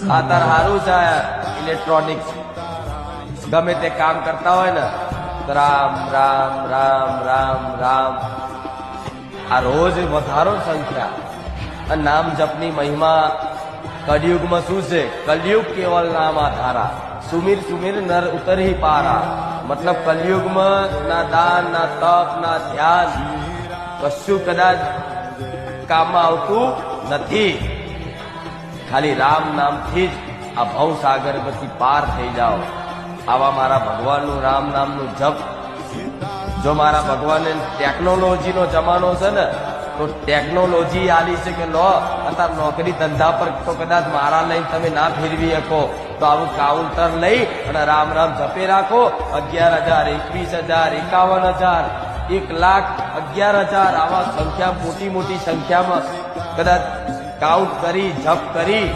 આ તાર સારું છે ઇલેક્ટ્રોનિક્સ ગમે તે કામ કરતા હોય ને તો રામ રામ રામ રામ રામ આ રોજ વધારો સંખ્યા નામ જપની મહિમા કળિયુગમાં શું છે કલયુગ કેવલ નામ આધારા સુમીર સુમીર નર ઉતરહી પારા મતલબ કલયુગમાં ના દાન ના તપ ના ધ્યાન કશું કદાચ કામમાં આવતું નથી ખાલી રામ નામથી જ આ ભવસાગર પછી પાર થઈ જાઓ આવા મારા ભગવાનનું રામ નામનું જપ જો મારા ભગવાને ટેકનોલોજીનો જમાનો છે ને તો ટેકનોલોજી આલી છે કે લો અત્યારે નોકરી ધંધા પર તો કદાચ મારા લઈને તમે ના ફેરવી શકો તો આવું કાઉન્ટર લઈ અને રામ રામ જપે રાખો 11,000 21,000 51,000 1,11,000 આવા સંખ્યા મોટી મોટી સંખ્યામાં કદાચ કાઉન્ટ કરી જપ કરી